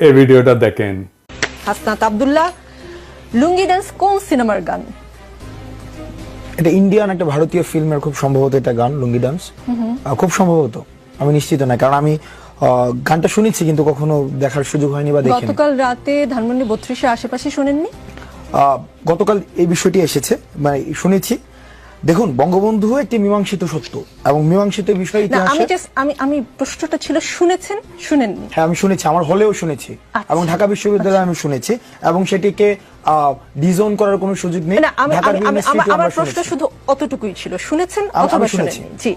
এই ভিডিওটা দেখেন। হাসনাত আব্দুল্লাহ, লুঙ্গি ডান্স কোন সিনেমার গান? এটা ইন্ডিয়ান একটা ভারতীয় ফিল্মের খুব সম্ভবত এটা গান, লুঙ্গি ডান্স। খুব সম্ভবত, আমি নিশ্চিত না, কারণ আমি গানটা শুনেছি কিন্তু কখনো দেখার সুযোগ হয়নি বা দেখিনি। গতকাল রাতে ধানমন্ডি 32 এর আশেপাশে শুনেননি? গতকাল এই বিষয়টি এসেছে, মানে শুনেছি। দেখুন, বঙ্গবন্ধু একটি মীমাংসিত সত্য এবং মীমাংসিত বিষয় আমি প্রশ্নটা ছিল শুনেছেন শুনেননি? হ্যাঁ, আমি শুনেছি, আমার হলেও শুনেছি এবং ঢাকা বিশ্ববিদ্যালয়ে আমি শুনেছি এবং সেটিকে ডিজোন করার কোনো সুযোগ নেই। আমার প্রশ্ন শুধু অতটুকুই ছিল, শুনেছেন অথবা শুনেননি? জি,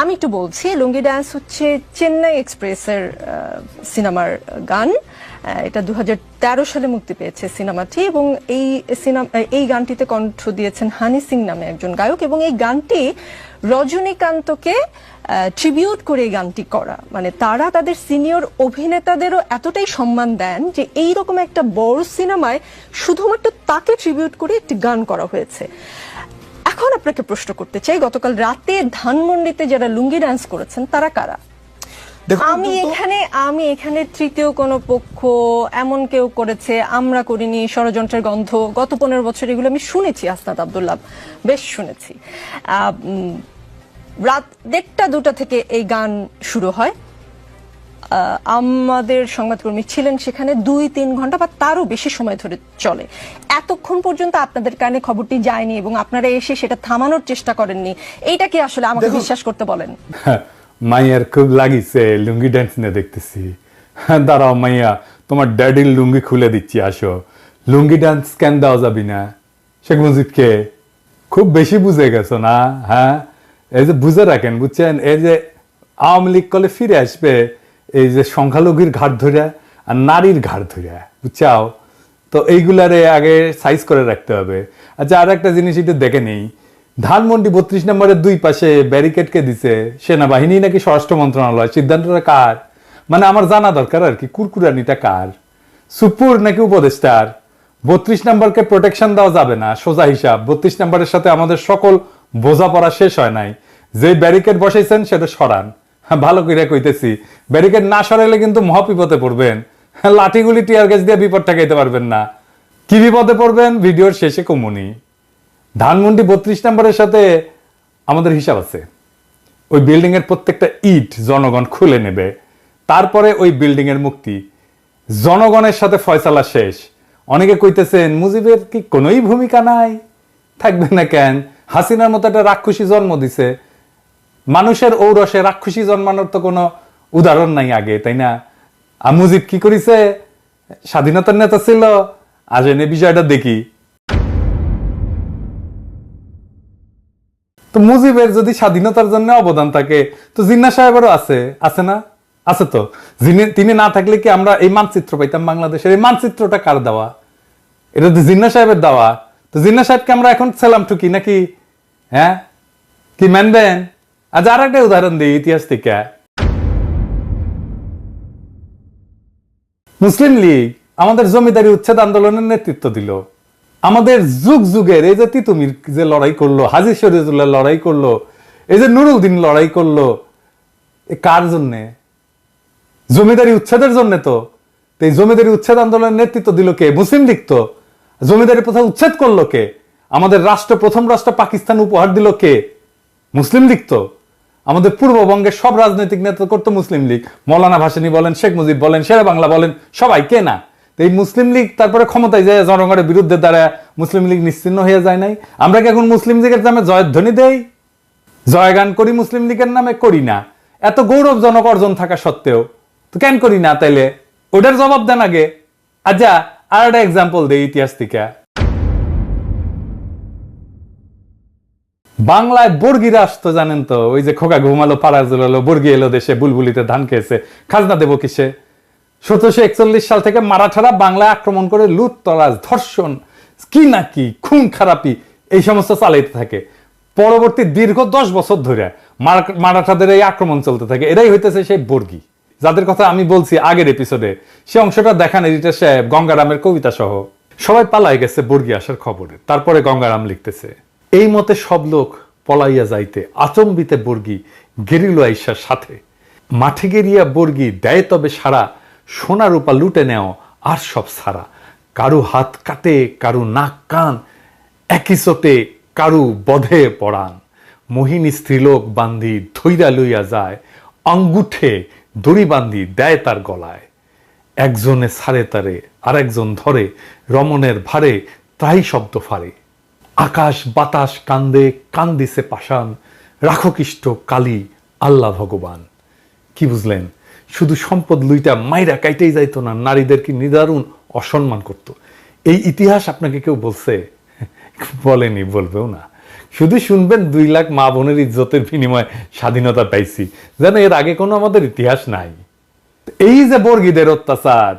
আমি একটু বলছি। লুঙ্গি ডান্স হচ্ছে চেন্নাই এক্সপ্রেসের সিনেমার গান। এটা 2013 সালে মুক্তি পেয়েছে সিনেমাটি, এবং এই গানটিতে কণ্ঠ দিয়েছেন হানি সিং নামে একজন গায়ক, এবং এই গানটি রজনীকান্তকে ট্রিবিউট করে এই গানটি করা। মানে তারা তাদের সিনিয়র অভিনেতাদেরও এতটাই সম্মান দেন যে এইরকম একটা বড় সিনেমায় শুধুমাত্র তাকে ট্রিবিউট করে একটি গান করা হয়েছে। এখন আপনাকে প্রশ্ন করতে চাই, গতকাল রাতে ধানমন্ডিতে যারা লুঙ্গি ডান্স করেছেন তারা কারা? আমি এখানে তৃতীয় কোন পক্ষ এমন কেউ করেছে, আমরা করিনি, ষড়যন্ত্রের গন্ধ, গত 15 বছর এগুলো আমি শুনেছি। হাসনাত আব্দুল্লাহ, বেশ শুনেছি। রাত 1টা-2টা থেকে এই গান শুরু হয়। আমাদের সংবাদকর্মী ছিলেন সেখানে 2-3 ঘন্টা বা তারও বেশি সময় ধরে চলে। এতক্ষণ পর্যন্ত আপনাদের কানে খবরটি যায়নি এবং আপনারা এসে সেটা থামানোর চেষ্টা করেননি। এইটা কি আসলে আমাকে বিশ্বাস করতে বলেন? মাইয়ার খুব লাগিছে লুঙ্গি ডান্স নিয়ে দেখতেছি। দাঁড়াও মাইয়া, তোমার ড্যাডির লুঙ্গি খুলে দিচ্ছি, আসো। লুঙ্গি ডান্স কেন দেওয়া যাবি না? শেখ মুজিবকে খুব বেশি বুঝে গেছো না? হ্যাঁ, এই যে বুঝে রাখেন, বুঝছেন? এই যে আওয়ামী লীগ কলে ফিরে আসবে এই যে সংখ্যালঘুর ঘাট ধরে আর নারীর ঘাট ধরে, বুঝছাও? তো এইগুলারে আগে সাইজ করে রাখতে হবে। আচ্ছা, আর একটা জিনিস একটু দেখে নেই, ধানমন্ডি 32 নম্বরের 2 পাশে ব্যারিকেড কে দিছে? সেনাবাহিনী নাকি স্বরাষ্ট্র মন্ত্রণালয়? সিদ্ধান্তটা কার? মানে আমার জানা দরকার আর কি, কুরকুরানিটা কার? সুপুর নাকি উপদেষ্টার? 32 নম্বরকে প্রোটেকশন দেওয়া যাবে না, সোজা হিসাব। 32 নম্বরের সাথে আমাদের সকল বোঝাপড়া শেষ হয় নাই। যে ব্যারিকেড বসাইছেন সেটা সরান। হ্যাঁ, ভালো করে কইতেছি, ব্যারিকেড না সরাইলে কিন্তু মহাবিপদে পড়বেন। লাঠিগুলি টিয়ার গ্যাস দিয়ে বিপদ ঠেকাইতে পারবেন না। কি বিপদে পড়বেন ভিডিওর শেষে কমুনি। ধানমন্ডি 32 নম্বরের সাথে আমাদের হিসাব আছে। ওই বিল্ডিং এর প্রত্যেকটা ইট জনগণ খুলে নেবে, তারপরে ওই বিল্ডিং এর মুক্তি। জনগণের সাথে ফয়সালা শেষ। অনেকে কইতেছেন মুজিবের কি কোনোই ভূমিকা নাই? থাকবে না কেন? হাসিনার মতো একটা রাক্ষসী জন্ম দিছে। মানুষের ঔরসে রাক্ষসী জন্মানোর তো কোনো উদাহরণ নাই আগে, তাই না? আর মুজিব কি করিছে? স্বাধীনতার নেতা ছিল। আজ এনে বিষয়টা দেখি। তো মুজিবের যদি স্বাধীনতার জন্য অবদান থাকে, তো জিন্নাহ সাহেবেরও আছে, আছে না? আছে তো। তিনি না থাকলে কি আমরা এই মানচিত্র পাইতাম বাংলাদেশের? এই মানচিত্রটা কার দেওয়া? এটা তো জিন্নাহ সাহেবের দেওয়া। তো জিন্নাহ সাহেবকে আমরা এখন সেলাম ঠুকি নাকি? হ্যাঁ, কি মানবেন? আজ আর একটা উদাহরণ দিই ইতিহাস থেকে। মুসলিম লীগ আমাদের জমিদারি উচ্ছেদ আন্দোলনের নেতৃত্ব দিল। আমাদের যুগ যুগের এই যে তিতুমির যে লড়াই করলো, হাজী শরীয়তুল্লাহ লড়াই করলো, এই যে নুরুদ্দিন লড়াই করলো, কার জন্যে? জমিদারি উচ্ছেদের জন্য। তো এই জমিদারি উচ্ছেদ আন্দোলনের নেতৃত্ব দিল কে? মুসলিম লীগ। তো জমিদারি প্রথা উচ্ছেদ করলো কে? আমাদের প্রথম রাষ্ট্র পাকিস্তান উপহার দিল কে? মুসলিম লীগ। তো আমাদের পূর্ববঙ্গের সব রাজনৈতিক নেতৃত্ব করতো মুসলিম লীগ। মৌলানা ভাসানী বলেন, শেখ মুজিব বলেন, শেরে বাংলা বলেন, সবাই কে না? এই মুসলিম লীগ তারপরে ক্ষমতায় যায় জনগণের বিরুদ্ধে দাঁড়ায় মুসলিম লীগ নিশ্চিহ্ন হয়ে যায় নাই? আমরা কি এখন মুসলিম লীগের নামে জয়ধ্বনি দেই, জয়গান করি? মুসলিম লীগের নামে করি না। এত গৌরবজনক অর্জন থাকা সত্ত্বেও তো কেন করি না? তাইলে ওটার জবাব দেন আগে। আচ্ছা, আর একটা এক্সাম্পল দেই ইতিহাস থেকে। বাংলায় বর্গিরা আসতো, জানেন তো? ওই যে খোকা ঘুমালো পাড়া জুলালো, বর্গি এলো দেশে, বুলবুলিতে ধান খেয়েছে, খাজনা দেবো কিসে? 1741 সাল থেকে মারাঠারা বাংলায় আক্রমণ করে লুটতরাজ, ধর্ষণ, কি নাকি খুন খারাপি এই সমস্ত চালাইতে থাকে। পরবর্তী দীর্ঘ 10 বছর ধরে মারাঠাদের এই আক্রমণ চলতে থাকে। এরাই হইতেছে সেই বর্গি যাদের কথা আমি বলছি আগের এপিসোডে। সে অংশটা দেখান এডিটর সাহেব, গঙ্গারামের কবিতা সহ। সবাই পালাই গেছে বর্গি আসার খবরে। তারপরে গঙ্গারাম লিখতেছে, এই মতে সব লোক পলাইয়া যাইতে আচম্বিতে বর্গি গেরিল আইসার সাথে। মাঠে গেরিয়া বর্গি দেয় তবে সারা, সোনা রূপা লুটে নেও আর সব সারা, কারু হাত কাটে কারু নাক কান, একই চোটে কারু বধে পড়ান, মোহিনী স্ত্রীলোক বান্ধি ধৈরা লইয়া যায়, আঙ্গুঠে দড়ি বান্ধি দেয় তার গলায়, একজনে ছাড়ে তারে আর একজন ধরে, রমণের ভারে তাই শব্দ ফারে, আকাশ বাতাস কান্দে কান্দিছে পাষাণ, রাখো কৃষ্ট কালী আল্লাহ ভগবান। কি বুঝলেন? শুধু সম্পদ লুইটা মাইরা কাইতেই যাইতো না, নারীদেরকে নিদারুণ অসম্মান করত। এই ইতিহাস আপনাকে কেউ বলছে? বলেনি, বলবেও না। শুধু শুনবেন 2 লাখ মা বোনের ইজ্জতের বিনিময়ে স্বাধীনতা পাইছি, যেন এর আগে কোনো আমাদের ইতিহাস নাই। এই যে বর্গীদের অত্যাচার,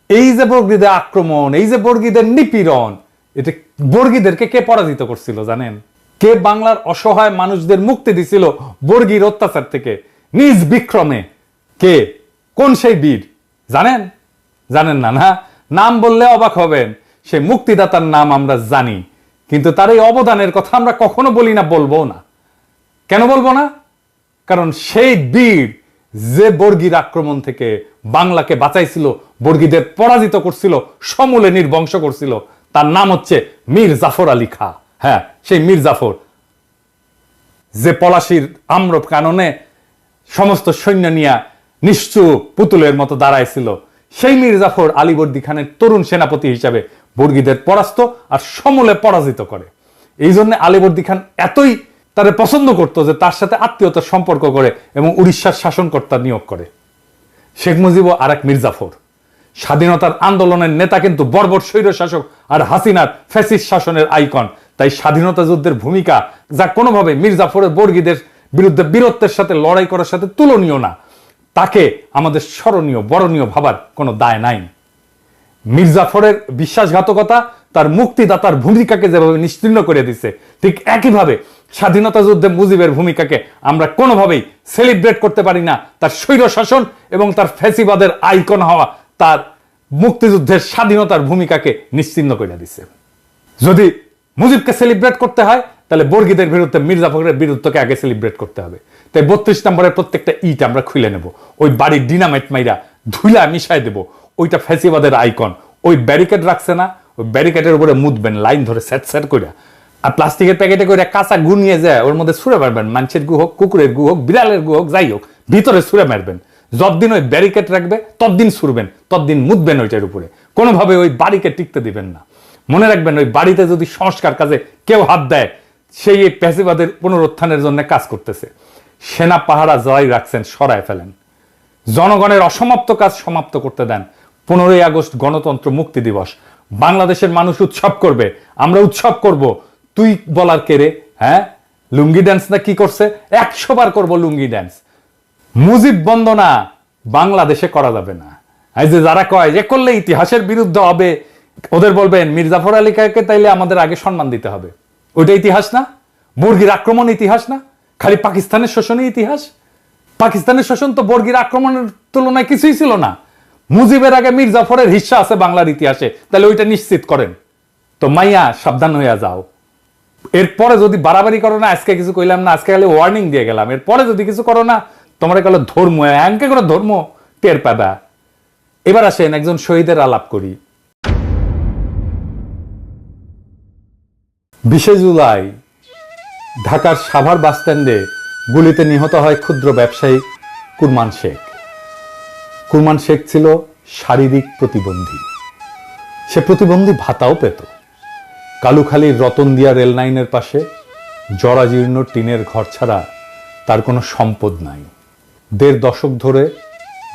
এই যে বর্গীদের আক্রমণ, এই যে বর্গীদের নিপীড়ন, এটা বর্গীদেরকে কে পরাজিত করছিল জানেন? কে বাংলার অসহায় মানুষদের মুক্তি দিছিল বর্গীর অত্যাচার থেকে নিজ বিক্রমে? কে? কোন সেই বীর জানেন? জানেন না? না, নাম বললে অবাক হবেন। সেই মুক্তিদাতার নাম আমরা জানি, কিন্তু তার এই অবদানের কথা আমরা কখনো বলি না, বলবো না। কেন বলবো না? কারণ সেই বীর যে বর্গীর আক্রমণ থেকে বাংলাকে বাঁচাইছিল, বর্গীদের পরাজিত করছিল, সমূলে নির্বংশ করছিল, তার নাম হচ্ছে মীর জাফর আলী খাঁ। হ্যাঁ, সেই মীর জাফর, যে পলাশির আম্র কাননে সমস্ত সৈন্য নিয়ে নিশ্চুপ পুতুলের মতো দাঁড়াইছিল, সেই মীর জাফর আলীবর্দী খানের তরুণ সেনাপতি হিসাবে বর্গীদের পরাস্ত আর সমূলে পরাজিত করে। এই জন্য আলীবর্দী খান এতই তারে পছন্দ করতো যে তার সাথে আত্মীয়তার সম্পর্ক করে এবং উড়িষ্যার শাসনকর্তা নিয়োগ করে। শেখ মুজিবও আর এক মীর জাফর। স্বাধীনতার আন্দোলনের নেতা কিন্তু বর্বর স্বৈর শাসক আর হাসিনার ফ্যাসিস্ট শাসনের আইকন। তাই স্বাধীনতা যুদ্ধের ভূমিকা যা কোনোভাবে মীর জাফরের বর্গীদের বিরুদ্ধে বীরত্বের সাথে লড়াই করার সাথে তুলনীয় না, তাকে আমাদের স্মরণীয় বরণীয় ভাবার কোনো দায় নাই। মীর জাফরের বিশ্বাসঘাতকতা তার মুক্তিদাতার ভূমিকাকে যেভাবে নিশ্চিহ্ন করে দিচ্ছে, ঠিক একইভাবে স্বাধীনতা যুদ্ধে মুজিবের ভূমিকাকে আমরা কোনোভাবেই সেলিব্রেট করতে পারি না। তার স্বৈর শাসন এবং তার ফ্যাসিবাদের আইকন হওয়া তার মুক্তিযুদ্ধের স্বাধীনতার ভূমিকাকে নিশ্চিহ্ন করে দিচ্ছে। যদি মুজিবকে সেলিব্রেট করতে হয়, তাহলে বর্গীদের বিরুদ্ধে মীর জাফরের বিরুদ্ধকে আগে সেলিব্রেট করতে হবে। তাই 32 নম্বরের প্রত্যেকটা ইট আমরা খুলে নেব, ওই বাড়ির ডিনামাইট মাইরা ধুলা মিশাই দেব। ওইটা ফ্যাসিবাদের আইকন। ওই ব্যারিকেড রাখছে না, ওই ব্যারিকেডের উপরে মুদবেন লাইন ধরে স্যাট স্যাট করে, আর প্লাস্টিকের প্যাকেটে করে কাঁচা গু নিয়ে যায় ওর মধ্যে ছুঁড়ে মারবেন। মানুষের গু হোক, কুকুরের গু হোক, বিড়ালের গু হোক, যাই হোক, ভিতরে ছুঁড়ে মারবেন। যতদিন ওই ব্যারিকেড রাখবে ততদিন ছুড়বেন, ততদিন মুদবেন ওইটার উপরে। কোনোভাবে ওই বাড়িকে টিকতে দিবেন না। মনে রাখবেন, ওই বাড়িতে যদি সংস্কার কাজে কেউ হাত দেয়, সেই এই ফ্যাসিবাদের পুনরুত্থানের জন্য কাজ করতেছে। সেনা পাহারা জয় রাখছেন, সরায় ফেলেন। জনগণের অসমাপ্ত কাজ সমাপ্ত করতে দেন। 15ই আগস্ট গণতন্ত্র মুক্তি দিবস, বাংলাদেশের মানুষ উৎসব করবে, আমরা উৎসব করব। তুই বলার কে রে? হ্যাঁ, লুঙ্গি ড্যান্স না কি করছে? 100 বার করবো লুঙ্গি ড্যান্স। মুজিব বন্দনা বাংলাদেশে করা যাবে না। এই যে যারা কয় যে করলে ইতিহাসের বিরুদ্ধে হবে, ওদের বলবেন মীর জাফর আলী খাঁকে তাইলে আমাদের আগে সম্মান দিতে হবে। ওইটা ইতিহাস না? বর্গীর আক্রমণ ইতিহাস না? খালি পাকিস্তানের শোষণই ইতিহাস? পাকিস্তানের শোষণ তো বর্গীর আক্রমণের তুলনায় কিছুই ছিল না। মুজিবের আগে মীর জাফরের হিস্সা আছে বাংলার ইতিহাসে, তাহলে ওইটা নিশ্চিত করেন। তো মাইয়া সাবধান হইয়া যাও। এরপরে যদি বাড়াবাড়ি করো না, আজকে কিছু কইলাম না, আজকে খালি ওয়ার্নিং দিয়ে গেলাম, এরপরে যদি কিছু করো না, তোমরা গেলো ধর্ম এমকে করে ধর্ম টের পাবা। এবার আসেন একজন শহীদের আলাপ করি। 20 জুলাই ঢাকার সাভার বাসস্ট্যান্ডে গুলিতে নিহত হয় ক্ষুদ্র ব্যবসায়ী কুরমান শেখ। কুরমান শেখ ছিল শারীরিক প্রতিবন্ধী। সে প্রতিবন্ধী ভাতাও পেত। কালুখালীর রতনদিয়া রেল লাইনের পাশে জরাজীর্ণ টিনের ঘর ছাড়া তার কোনো সম্পদ নাই। 1.5 দশক ধরে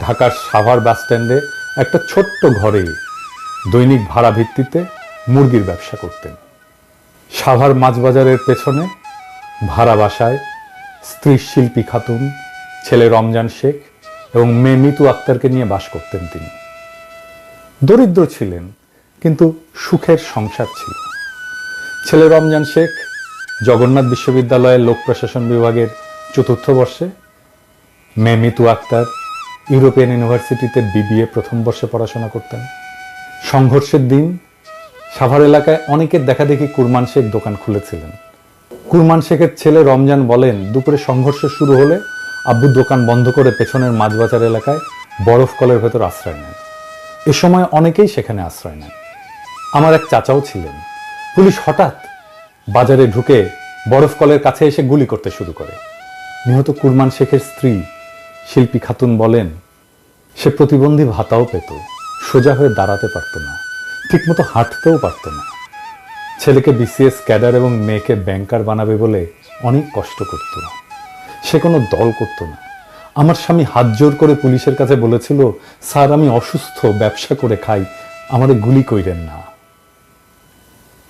ঢাকার সাভার বাসস্ট্যান্ডে একটা ছোট্ট ঘরে দৈনিক ভাড়া ভিত্তিতে মুরগির ব্যবসা করতেন। সাভার মাছবাজারের পেছনে ভাড়া বাসায় স্ত্রী শিল্পী খাতুন, ছেলে রমজান শেখ এবং মেয়ে মিতু আক্তারকে নিয়ে বাস করতেন তিনি। দরিদ্র ছিলেন, কিন্তু সুখের সংসার ছিল। ছেলে রমজান শেখ জগন্নাথ বিশ্ববিদ্যালয়ের লোক প্রশাসন বিভাগের 4র্থ বর্ষে, মেয়ে মিতু আক্তার ইউরোপিয়ান ইউনিভার্সিটিতে BBA 1ম বর্ষে পড়াশোনা করতেন। সংঘর্ষের দিন সাভার এলাকায় অনেকের দেখাদেখি কুরমান শেখ দোকান খুলেছিলেন। কুরমান শেখের ছেলে রমজান বলেন, দুপুরে সংঘর্ষ শুরু হলে আব্বু দোকান বন্ধ করে পেছনের মাছবাজার এলাকায় বরফ কলের ভেতর আশ্রয় নেন। এ সময় অনেকেই সেখানে আশ্রয় নেন। আমার এক চাচাও ছিলেন। পুলিশ হঠাৎ বাজারে ঢুকে বরফ কলের কাছে এসে গুলি করতে শুরু করে। নিহত কুরমান শেখের স্ত্রী শিল্পী খাতুন বলেন, সে প্রতিবন্ধী ভাতাও পেত, সোজা হয়ে দাঁড়াতে পারত না, ঠিকমতো হাঁটতেও পারত না। ছেলেকে বিসিএস ক্যাডার এবং মেয়েকে ব্যাংকার বানাবে বলে অনেক কষ্ট করত। সে কোনো দল করত না। আমার স্বামী হাত জোর করে পুলিশের কাছে বলেছিল, স্যার আমি অসুস্থ, ব্যবসা করে খাই, আমারে গুলি কইরেন না।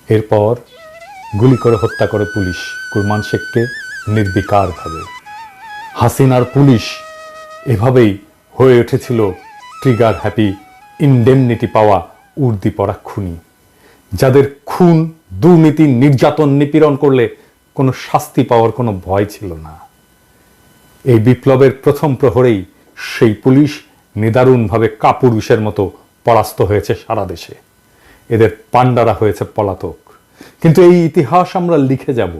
এরপর গুলি করে হত্যা করে পুলিশ কুরমান শেখকে নির্বিকারভাবে। হাসিনার পুলিশ এভাবেই হয়ে উঠেছিল ট্রিগার হ্যাপি, ইনডেমনিটি পাওয়া উর্দি পড়া খুনি, যাদের খুন, দুর্নীতি, নির্যাতন, নিপীড়ন করলে কোনো শাস্তি পাওয়ার কোনো ভয় ছিল না। এই বিপ্লবের প্রথম প্রহরেই সেই পুলিশ নিদারুণভাবে কাপুরুষের মতো পরাস্ত হয়েছে সারা দেশে। এদের পাণ্ডারা হয়েছে পলাতক। কিন্তু এই ইতিহাস আমরা লিখে যাব,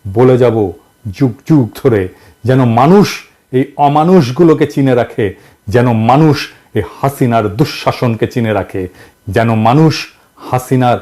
বলে যাব যুগ যুগ ধরে, যেন মানুষ এই অমানুষগুলোকে চিনে রাখে, যেন মানুষ এই হাসিনার দুঃশাসনকে চিনে রাখে, যেন মানুষ হাসিনার